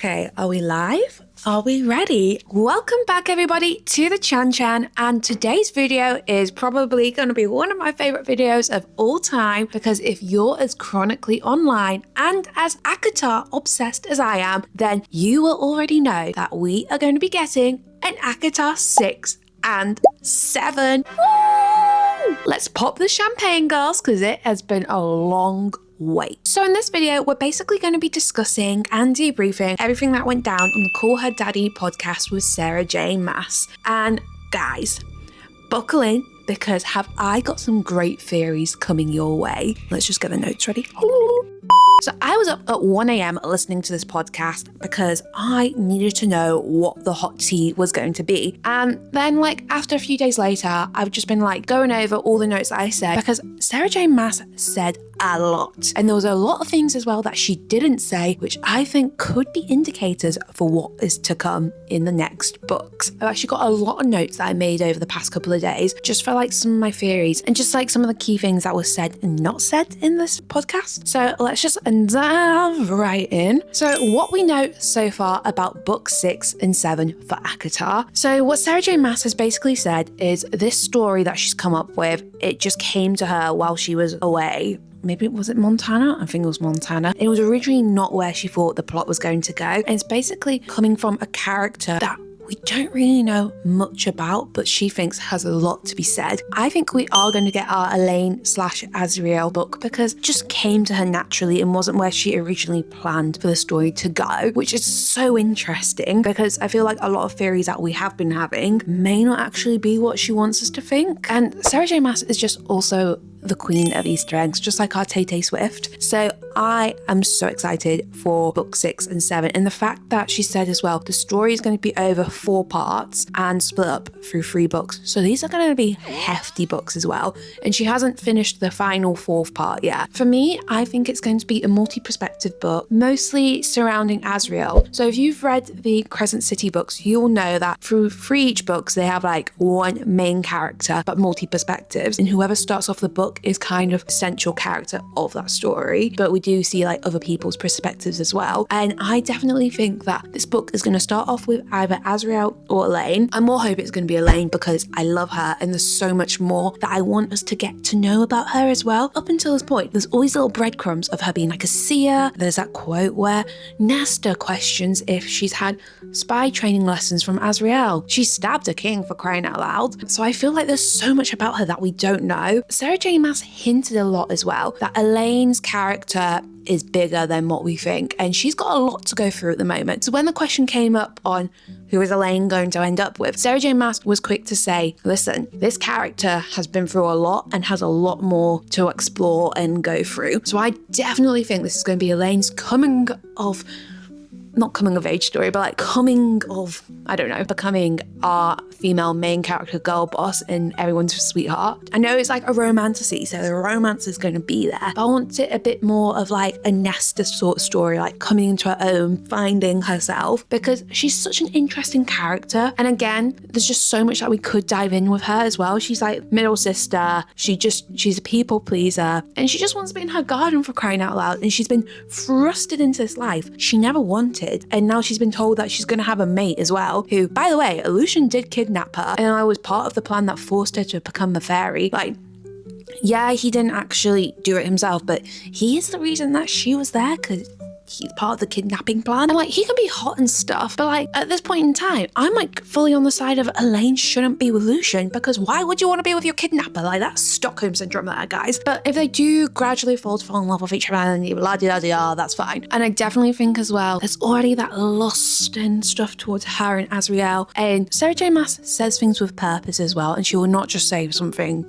Okay, are we live? Are we ready? Welcome back everybody to the Chan, and today's video is probably going to be one of my favorite videos of all time, because if you're as chronically online and as ACOTAR obsessed as I am, then you will already know that we are going to be getting an ACOTAR 6 and 7. Woo! Let's pop the champagne, girls, because it has been a long wait. So in this video, we're basically going to be discussing and debriefing everything that went down on the Call Her Daddy podcast with Sarah J. Maas. And guys, buckle in, because have I got some great theories coming your way. Let's just get the notes ready. So I was up at 1 a.m. listening to this podcast because I needed to know what the hot tea was going to be. And then after a few days later, I've just been going over all the notes that I said, because Sarah J. Maas said a lot. And there was a lot of things as well that she didn't say, which I think could be indicators for what is to come in the next books. I've actually got a lot of notes that I made over the past couple of days, just for some of my theories and just some of the key things that were said and not said in this podcast. So let's just dive right in. So what we know so far about book 6 and 7 for ACOTAR. So what Sarah J. Maas has basically said is this story that she's come up with, it just came to her while she was away. Maybe was it Montana? I think it was Montana. It was originally not where she thought the plot was going to go. And it's basically coming from a character that we don't really know much about, but she thinks has a lot to be said. I think we are going to get our Elaine/Azriel book, because it just came to her naturally and wasn't where she originally planned for the story to go, which is so interesting, because I feel like a lot of theories that we have been having may not actually be what she wants us to think. And Sarah J. Maas is just also the queen of Easter eggs, just like our Tay Swift. So I am so excited for book 6 and 7. And the fact that she said as well, the story is going to be over 4 parts and split up through 3 books. So these are going to be hefty books as well. And she hasn't finished the final 4th part yet. For me, I think it's going to be a multi-perspective book, mostly surrounding Azriel. So if you've read the Crescent City books, you'll know that through 3 each books, they have one main character, but multi-perspectives. And whoever starts off the book is kind of central character of that story, but we do see other people's perspectives as well. And I definitely think that this book is going to start off with either Azriel or Elaine. I more hope it's going to be Elaine, because I love her and there's so much more that I want us to get to know about her as well. Up until this point, there's always little breadcrumbs of her being a seer. There's that quote where Nesta questions if she's had spy training lessons from Azriel. She stabbed a king, for crying out loud. So I feel like there's so much about her that we don't know. Sarah J. Maas hinted a lot as well that Elaine's character is bigger than what we think, and she's got a lot to go through at the moment. So when the question came up on who is Elaine going to end up with, Sarah J. Maas was quick to say, listen, this character has been through a lot and has a lot more to explore and go through. So I definitely think this is going to be Elaine's not coming of age story, but coming of, I don't know, becoming our female main character girl boss and everyone's sweetheart. I know it's a romantasy, so the romance is going to be there, but I want it a bit more of a Nesta sort of story, coming into her own, finding herself, because she's such an interesting character. And again, there's just so much that we could dive in with her as well. She's middle sister, she's a people pleaser, and she just wants to be in her garden, for crying out loud. And she's been thrusted into this life she never wanted. And now she's been told that she's going to have a mate as well, who, by the way, Lucian did kidnap her, and I was part of the plan that forced her to become a fairy. Yeah, he didn't actually do it himself, but he is the reason that she was there, because he's part of the kidnapping plan. And he can be hot and stuff, but at this point in time, I'm fully on the side of Elaine shouldn't be with Lucian, because why would you want to be with your kidnapper? That's Stockholm syndrome there, guys. But if they do gradually fall in love with each other and la-di-da-di-da, that's fine. And I definitely think as well, there's already that lust and stuff towards her and Azriel. And Sarah J. Maas says things with purpose as well, and she will not just say something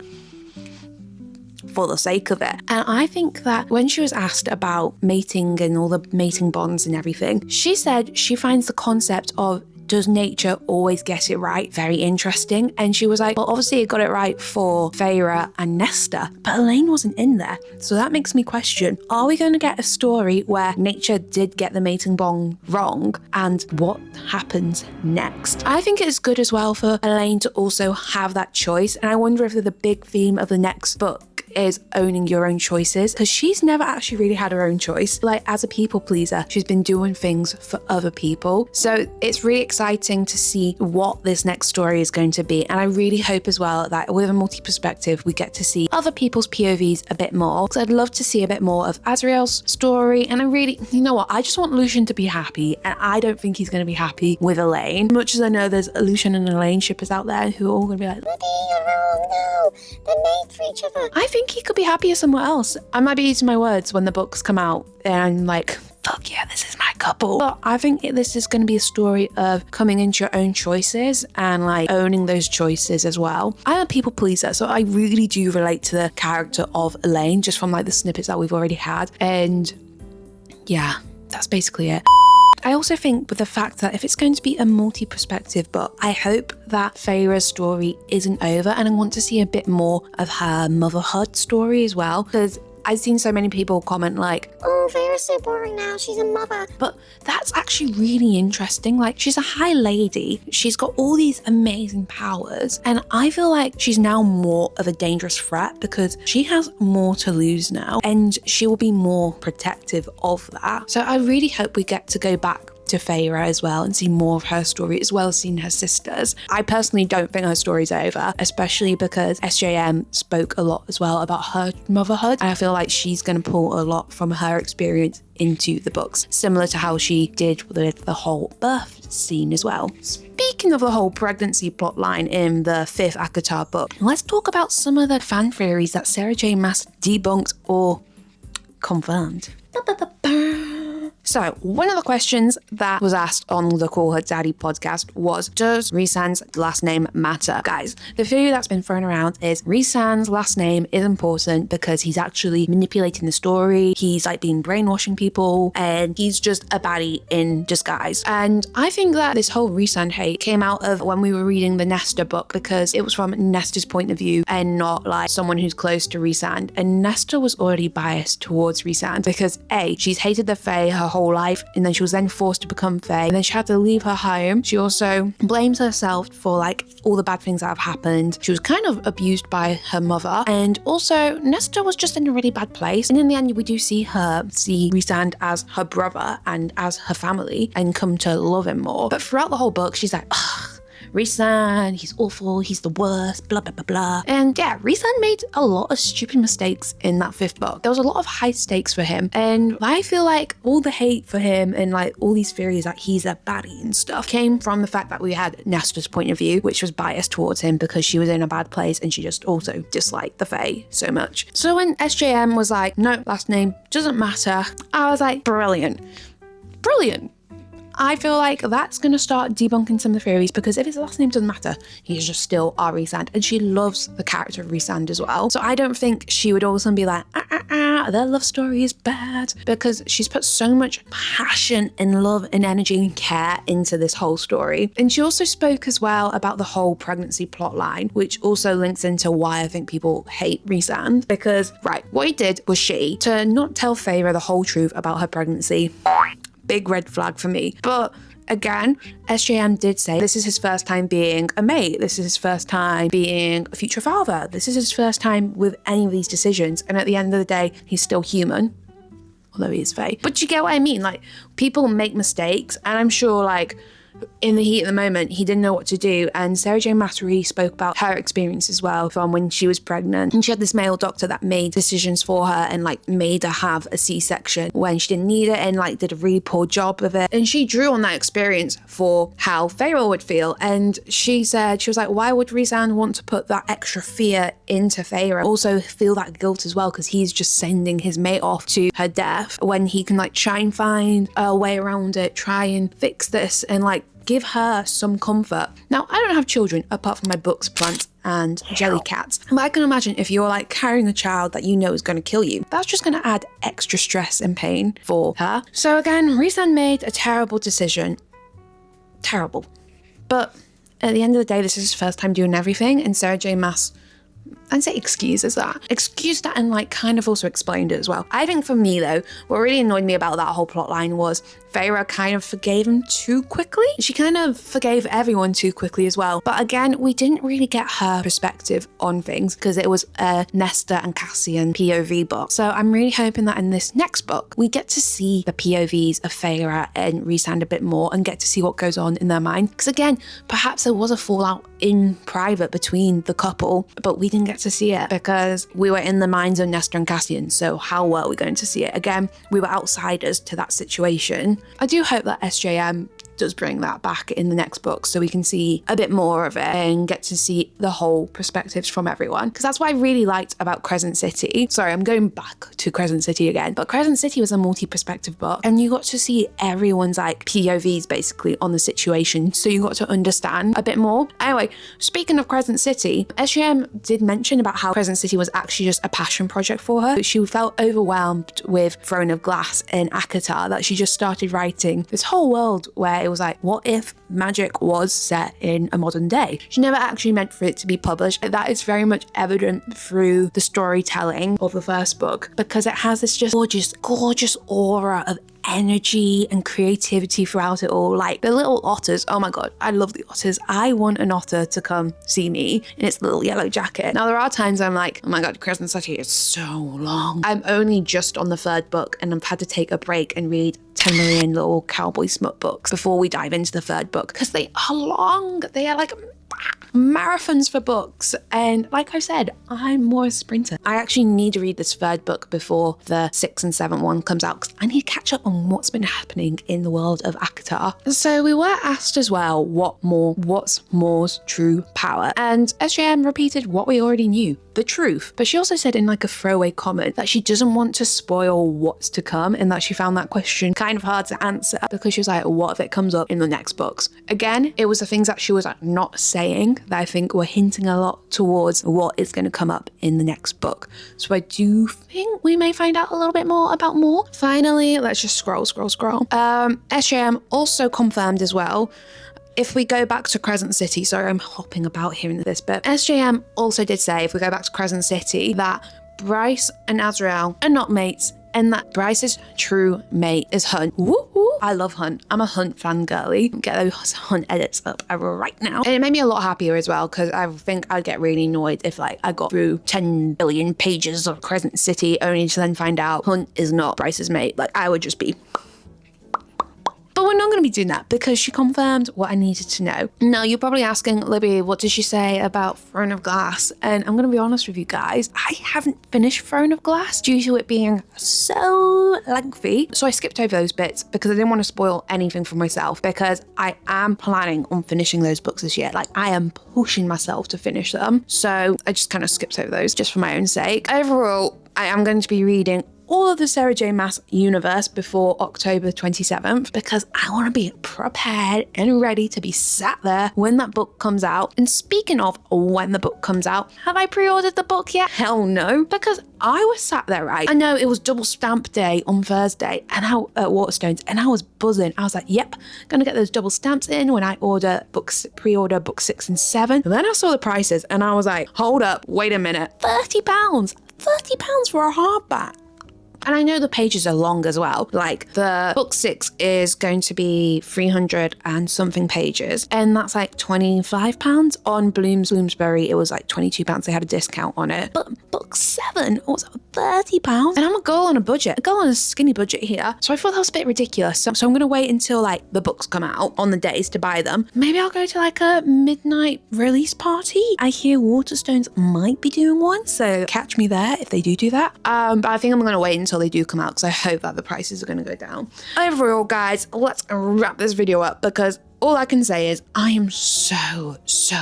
for the sake of it. And I think that when she was asked about mating and all the mating bonds and everything, she said she finds the concept of does nature always get it right very interesting. And she was like, well, obviously it got it right for Feyre and Nesta, but Elaine wasn't in there. So that makes me question, are we going to get a story where nature did get the mating bond wrong, and what happens next? I think it's good as well for Elaine to also have that choice. And I wonder if the big theme of the next book is owning your own choices, because she's never actually really had her own choice. Like, as a people pleaser, she's been doing things for other people. So it's really exciting to see what this next story is going to be. And I really hope as well that with a multi-perspective, we get to see other people's POVs a bit more. So I'd love to see a bit more of Azriel's story. And I really, you know what, I just want Lucian to be happy. And I don't think he's going to be happy with Elaine. Much as I know there's Lucian and Elaine shippers out there who are all going to be like, Bloody, you're wrong, no, they're made for each other. I think he could be happier somewhere else. I might be eating my words when the books come out and I'm like, fuck yeah, this is my couple. But I think this is going to be a story of coming into your own choices and like owning those choices as well. I'm a people pleaser, so I really do relate to the character of Elaine just from like the snippets that we've already had. And yeah, that's basically it. I also think with the fact that if it's going to be a multi-perspective book, I hope that Feyre's story isn't over, and I want to see a bit more of her motherhood story as well, because I've seen so many people comment like, oh, Feyre's so boring now, she's a mother. But that's actually really interesting. Like, she's a high lady, she's got all these amazing powers, and I feel like she's now more of a dangerous threat because she has more to lose now, and she will be more protective of that. So I really hope we get to go back to Feyre as well and see more of her story, as well as seeing her sisters. I personally don't think her story's over, especially because SJM spoke a lot as well about her motherhood, and I feel like she's going to pull a lot from her experience into the books, similar to how she did with the whole birth scene as well. Speaking of the whole pregnancy plotline in the 5th ACOTAR book, let's talk about some of the fan theories that Sarah J Maas debunked or confirmed. So, one of the questions that was asked on the Call Her Daddy podcast was, does Rhysand's last name matter? Guys, the theory that's been thrown around is Rhysand's last name is important because he's actually manipulating the story, he's like been brainwashing people, and he's just a baddie in disguise. And I think that this whole Rhysand hate came out of when we were reading the Nesta book, because it was from Nesta's point of view and not like someone who's close to Rhysand. And Nesta was already biased towards Rhysand because A, she's hated the Fae her whole life, and then she was then forced to become Fae, and then she had to leave her home. She also blames herself for like all the bad things that have happened. She was kind of abused by her mother, and also Nesta was just in a really bad place. And in the end, we do see her see Rhysand as her brother and as her family and come to love him more. But throughout the whole book, she's like, ugh, Rhysand, he's awful, he's the worst, blah, blah, blah, blah. And yeah, Rhysand made a lot of stupid mistakes in that 5th book. There was a lot of high stakes for him. And I feel like all the hate for him and like all these theories that he's a baddie and stuff came from the fact that we had Nesta's point of view, which was biased towards him because she was in a bad place and she just also disliked the Fae so much. So when SJM was like, no, last name doesn't matter, I was like, brilliant. Brilliant. I feel like that's going to start debunking some of the theories, because if his last name doesn't matter, he's just still our Rhysand, and she loves the character of Rhysand as well. So I don't think she would all of a sudden be like, their love story is bad, because she's put so much passion and love and energy and care into this whole story. And she also spoke as well about the whole pregnancy plotline, which also links into why I think people hate Rhysand, because right, what he did was shitty. To not tell Feyre the whole truth about her pregnancy, big red flag for me. But again, SJM did say this is his first time being a mate, this is his first time being a future father, this is his first time with any of these decisions, and at the end of the day, he's still human, although he is Fae. But you get what I mean, like, people make mistakes, and I'm sure like in the heat of the moment, he didn't know what to do. And Sarah J Maas really spoke about her experience as well from when she was pregnant. And she had this male doctor that made decisions for her and like made her have a C-section when she didn't need it, and like did a really poor job of it. And she drew on that experience for how Feyre would feel. And she said, she was like, why would Rhysand want to put that extra fear into Feyre? Also feel that guilt as well, because he's just sending his mate off to her death when he can like try and find a way around it, try and fix this, and like give her some comfort. Now, I don't have children apart from my books, plants, and jelly cats. But I can imagine if you're like carrying a child that you know is going to kill you, that's just going to add extra stress and pain for her. So again, Rhysand made a terrible decision. Terrible. But at the end of the day, this is his first time doing everything, and Sarah J Maas I'd say excuses that. Excused that and like kind of also explained it as well. I think for me though, what really annoyed me about that whole plot line was Feyre kind of forgave him too quickly. She kind of forgave everyone too quickly as well. But again, we didn't really get her perspective on things because it was a Nesta and Cassian POV book. So I'm really hoping that in this next book, we get to see the POVs of Feyre and Rhysand a bit more and get to see what goes on in their mind. Because again, perhaps there was a fallout in private between the couple, but we didn't get to see it because we were in the minds of Nesta and Cassian. So how were we going to see it? Again, we were outsiders to that situation. I do hope that SJM does bring that back in the next book so we can see a bit more of it and get to see the whole perspectives from everyone, because that's what I really liked about Crescent City. Sorry, I'm going back to Crescent City again, but Crescent City was a multi-perspective book and you got to see everyone's like POVs basically on the situation, so you got to understand a bit more. Anyway, speaking of Crescent City, SJM did mention about how Crescent City was actually just a passion project for her. She felt overwhelmed with Throne of Glass and ACOTAR that she just started writing this whole world where it was like, what if magic was set in a modern day? She never actually meant for it to be published. That is very much evident through the storytelling of the first book, because it has this just gorgeous aura of energy and creativity throughout it all. Like the little otters, oh my god, I love the otters. I want an otter to come see me in its little yellow jacket. Now there are times I'm like, oh my god, Crescent City is so long. I'm only just on the third book and I've had to take a break and read 10 million little cowboy smut books before we dive into the third book, because they are long. They are like marathons for books, and like I said, I'm more a sprinter. I actually need to read this third book before the 6th and 7th one comes out, because I need to catch up on what's been happening in the world of ACOTAR. So we were asked as well, what's Moore's true power? And SJM repeated what we already knew, the truth. But she also said in like a throwaway comment that she doesn't want to spoil what's to come, and that she found that question kind of hard to answer because she was like, what if it comes up in the next books? Again, it was the things that she was like not saying that I think were hinting a lot towards what is going to come up in the next book. So I do think we may find out a little bit more about Moore. Finally, let's just scroll. SJM also confirmed as well, if we go back to Crescent City, sorry, I'm hopping about here in this bit. SJM also did say, if we go back to Crescent City, that Bryce and Azrael are not mates, and that Bryce's true mate is Hunt. Woo woo. I love Hunt. I'm a Hunt fangirly. Get those Hunt edits up right now. And it made me a lot happier as well, because I think I'd get really annoyed if like I got through 10 billion pages of Crescent City only to then find out Hunt is not Bryce's mate. Like I would just be... But we're not going to be doing that because she confirmed what I needed to know. Now, you're probably asking, Libby, what did she say about Throne of Glass? And I'm going to be honest with you guys, I haven't finished Throne of Glass due to it being so lengthy. So I skipped over those bits because I didn't want to spoil anything for myself, because I am planning on finishing those books this year. Like I am pushing myself to finish them. So I just kind of skipped over those just for my own sake. Overall, I am going to be reading all of the Sarah J. Maas universe before October 27th, because I want to be prepared and ready to be sat there when that book comes out. And speaking of when the book comes out, have I pre-ordered the book yet? Hell no, because I was sat there, right? I know it was double stamp day on Thursday and at Waterstones, and I was buzzing. I was like, yep, gonna get those double stamps in when I pre-order book 6 and 7. And then I saw the prices and I was like, hold up, wait a minute, £30 for a hardback. And I know the pages are long as well. Like the book 6 is going to be 300 and something pages, and that's like £25. On Bloomsbury, it was like £22. They had a discount on it. But book 7 was £30. And I'm a girl on a budget, a girl on a skinny budget here. So I thought that was a bit ridiculous. So I'm going to wait until like the books come out on the days to buy them. Maybe I'll go to like a midnight release party. I hear Waterstones might be doing one, so catch me there if they do that. But I think I'm going to wait until they do come out, because I hope that the prices are going to go down. Overall, guys, let's wrap this video up, because all I can say is I am so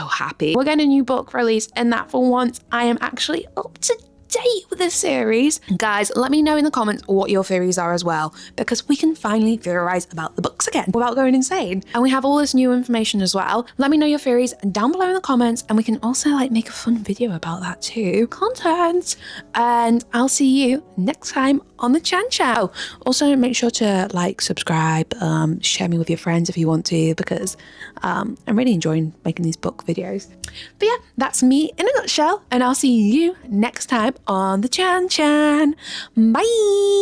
happy. We're getting a new book release, and that for once I am actually up to date with this series. Guys, let me know in the comments what your theories are as well, because we can finally theorize about the books again without going insane. And we have all this new information as well. Let me know your theories down below in the comments, and we can also like make a fun video about that too. Content. And I'll see you next time on the Chan Chan. Oh, also make sure to like, subscribe, share me with your friends if you want to, because I'm really enjoying making these book videos. But yeah, that's me in a nutshell, and I'll see you next time on the Chan Chan. Bye.